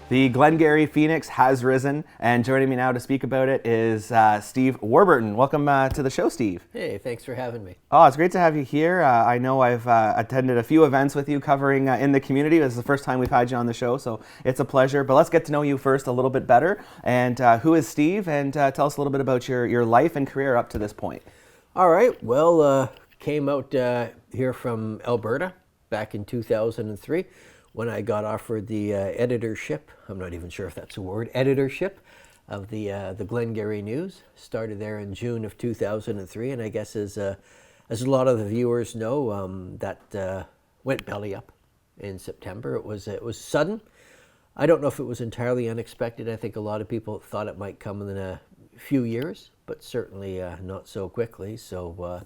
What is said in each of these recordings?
The Glengarry Phoenix has risen, and joining me now to speak about it is Steve Warburton. Welcome to the show, Steve. Hey, thanks for having me. Oh, it's great to have you here. I know I've attended a few events with you covering in the community. This is the first time we've had you on the show, so it's a pleasure. But let's get to know you first a little bit better. And who is Steve? And tell us a little bit about your life and career up to this point. All right, well, came out here from Alberta back in 2003 when I got offered the editorship. I'm not even sure if that's a word, editorship of the Glengarry News. Started there in June of 2003, and I guess as a lot of the viewers know, that went belly up in September. It was sudden. I don't know if it was entirely unexpected. I think a lot of people thought it might come in a few years, but certainly not so quickly. So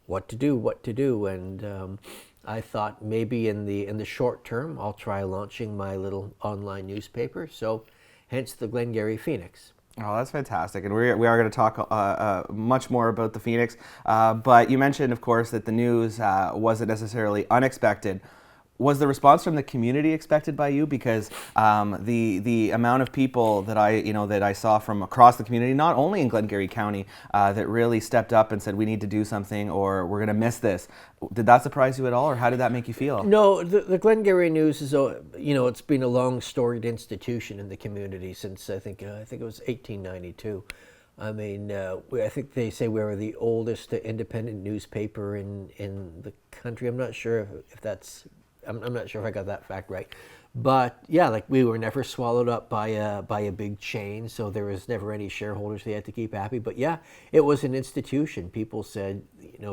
what to do, and I thought maybe in the short term I'll try launching my little online newspaper. So hence the Glengarry Phoenix. Oh, that's fantastic. And we are going to talk much more about the Phoenix. But you mentioned, of course, that the news wasn't necessarily unexpected. Was the response from the community expected by you? Because the amount of people that I saw from across the community, not only in Glengarry County, that really stepped up and said we need to do something or we're going to miss this. Did that surprise you at all, or how did that make you feel? No, the Glengarry News is it's been a long storied institution in the community since I think it was 1892. I mean, I think they say we are the oldest independent newspaper in the country. I'm not sure if that's. I'm not sure if I got that fact right, but yeah, like we were never swallowed up by a big chain, so there was never any shareholders they had to keep happy. But yeah, it was an institution. People said,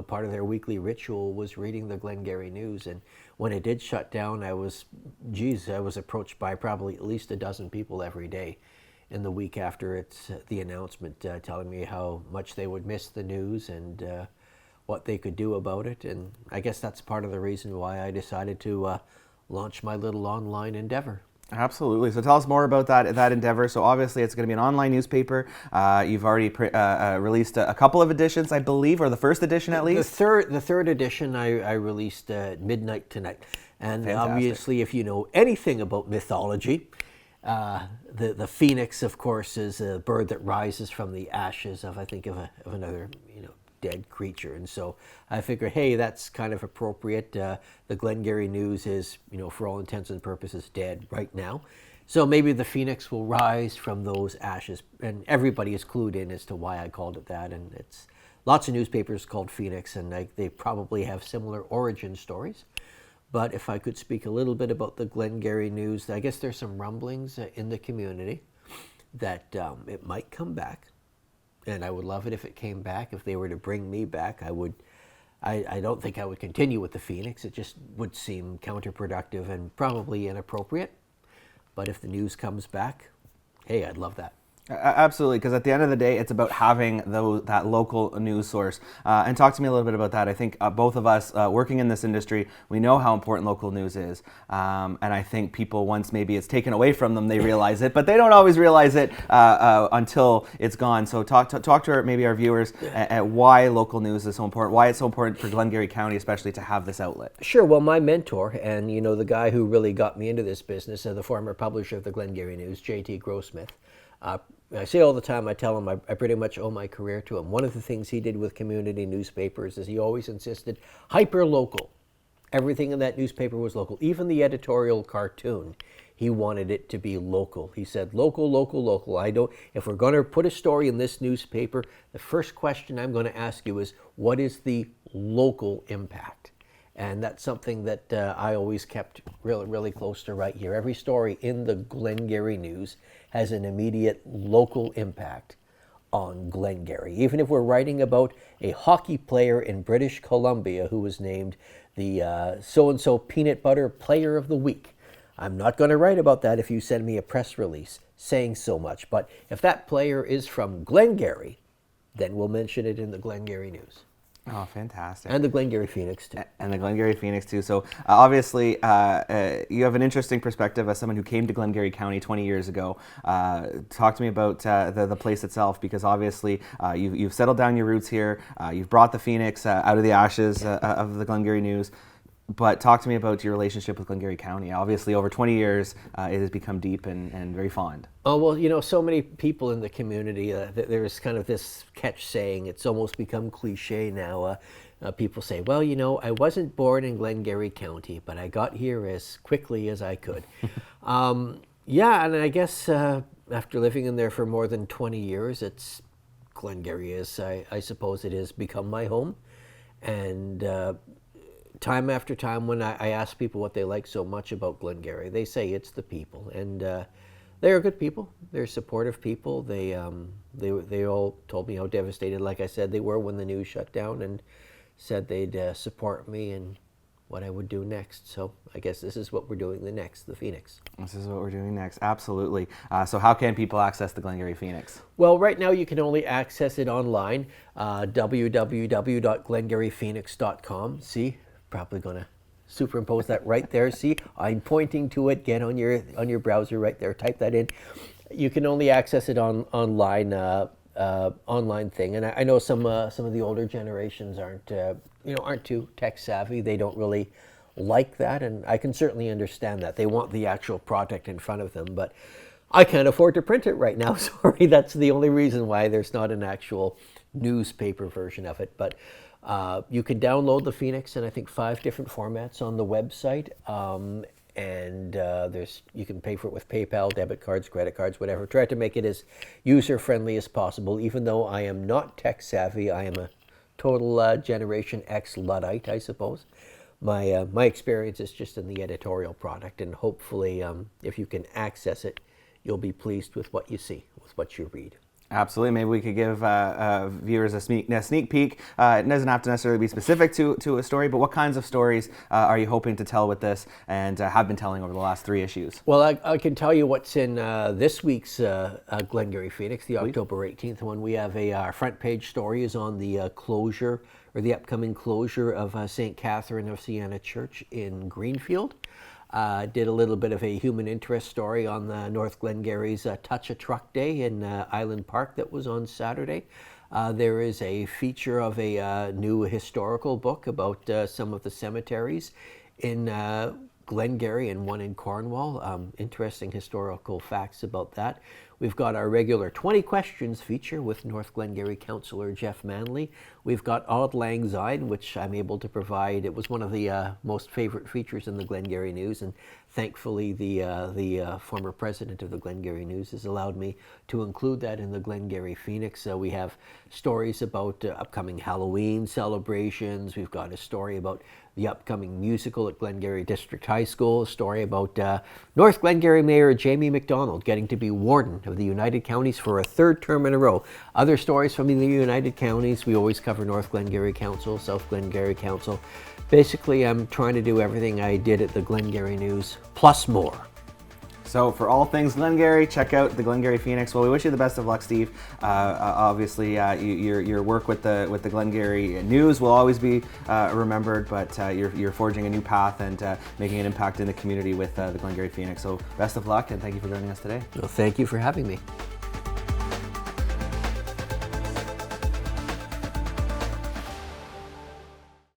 part of their weekly ritual was reading the Glengarry News, and when it did shut down, I was approached by probably at least a dozen people every day in the week after the announcement, telling me how much they would miss the news and what they could do about it. And I guess that's part of the reason why I decided to launch my little online endeavor. Absolutely. So tell us more about that endeavor. So obviously it's going to be an online newspaper. You've already released a couple of editions, I believe, or the first edition at least? The third edition I released at midnight tonight. And Fantastic. Obviously, if you know anything about mythology, the phoenix, of course, is a bird that rises from the ashes of another dead creature. And so I figured, hey, that's kind of appropriate. The Glengarry News is, for all intents and purposes, dead right now. So maybe the phoenix will rise from those ashes. And everybody is clued in as to why I called it that. And it's lots of newspapers called Phoenix, and they probably have similar origin stories. But if I could speak a little bit about the Glengarry News, I guess there's some rumblings in the community that it might come back. And I would love it if it came back. If they were to bring me back, I don't think I would continue with the Phoenix. It just would seem counterproductive and probably inappropriate. But if the news comes back, hey, I'd love that. Absolutely, because at the end of the day, it's about having that local news source. And talk to me a little bit about that. I think both of us working in this industry, we know how important local news is. And I think people, once maybe it's taken away from them, they realize it, but they don't always realize it until it's gone. So talk to our viewers at why local news is so important, why it's so important for Glengarry County especially to have this outlet. Sure. Well, my mentor and the guy who really got me into this business, the former publisher of the Glengarry News, J.T. Grossmith, I say all the time, I tell him I pretty much owe my career to him. One of the things he did with community newspapers is he always insisted hyper-local. Everything in that newspaper was local. Even the editorial cartoon, he wanted it to be local. He said, local, local, local. If we're going to put a story in this newspaper, the first question I'm going to ask you is, what is the local impact? And that's something that I always kept really, really close to right here. Every story in the Glengarry News has an immediate local impact on Glengarry. Even if we're writing about a hockey player in British Columbia who was named the so-and-so Peanut Butter Player of the Week, I'm not going to write about that if you send me a press release saying so much. But if that player is from Glengarry, then we'll mention it in the Glengarry News. Oh, fantastic. And the Glengarry Phoenix, too. And the Glengarry Phoenix, too. So, obviously, you have an interesting perspective as someone who came to Glengarry County 20 years ago. Talk to me about the place itself, because obviously you've settled down your roots here. You've brought the Phoenix out of the ashes of the Glengarry News. But talk to me about your relationship with Glengarry County. Obviously, over 20 years, it has become deep and very fond. Oh, well, so many people in the community, there's kind of this catch saying, it's almost become cliche now. People say, well, I wasn't born in Glengarry County, but I got here as quickly as I could. Yeah, and I guess after living in there for more than 20 years, Glengarry is, I suppose it has become my home. And time after time, when I ask people what they like so much about Glengarry, they say it's the people. And they're good people. They're supportive people. They all told me how devastated, like I said, they were when the news shut down, and said they'd support me and what I would do next. So I guess this is what we're doing the Phoenix. This is what we're doing next, absolutely. So how can people access the Glengarry Phoenix? Well, right now you can only access it online, www.glengarryphoenix.com. See, probably going to superimpose that right there. See, I'm pointing to it. Get on your browser right there. Type that in. You can only access it online thing, and I know some of the older generations aren't too tech savvy. They don't really like that, and I can certainly understand that. They want the actual product in front of them, but I can't afford to print it right now. Sorry, that's the only reason why there's not an actual newspaper version of it. But you can download the Phoenix in I think 5 different formats on the website. And you can pay for it with PayPal, debit cards, credit cards, whatever. Try to make it as user-friendly as possible. Even though I am not tech-savvy, I am a total Generation X Luddite, I suppose. My experience is just in the editorial product, and hopefully, if you can access it, you'll be pleased with what you see, with what you read. Absolutely. Maybe we could give viewers a sneak peek. It doesn't have to necessarily be specific to a story, but what kinds of stories are you hoping to tell with this, and have been telling over the last 3 issues? Well, I can tell you what's in this week's Glengarry Phoenix, the October 18th one. We have our front page story is on the closure, or the upcoming closure of St. Catherine of Siena Church in Greenfield. Did a little bit of a human interest story on the North Glengarry's Touch a Truck Day in Island Park that was on Saturday. There is a feature of a new historical book about some of the cemeteries in Glengarry and one in Cornwall. Interesting historical facts about that. We've got our regular 20 questions feature with North Glengarry Councillor Jeff Manley. We've got Auld Lang Syne, which I'm able to provide. It was one of the most favorite features in the Glengarry News, and thankfully the former president of the Glengarry News has allowed me to include that in the Glengarry Phoenix. We have stories about upcoming Halloween celebrations. We've got a story about the upcoming musical at Glengarry District High School, a story about North Glengarry Mayor Jamie MacDonald getting to be warden of the United Counties for a 3rd term in a row. Other stories from the United Counties. We always cover North Glengarry Council, South Glengarry Council. Basically, I'm trying to do everything I did at the Glengarry News, plus more. So for all things Glengarry, check out the Glengarry Phoenix. Well, we wish you the best of luck, Steve. Obviously, your work with the Glengarry News will always be remembered, but you're forging a new path and making an impact in the community with the Glengarry Phoenix. So best of luck, and thank you for joining us today. Well, thank you for having me.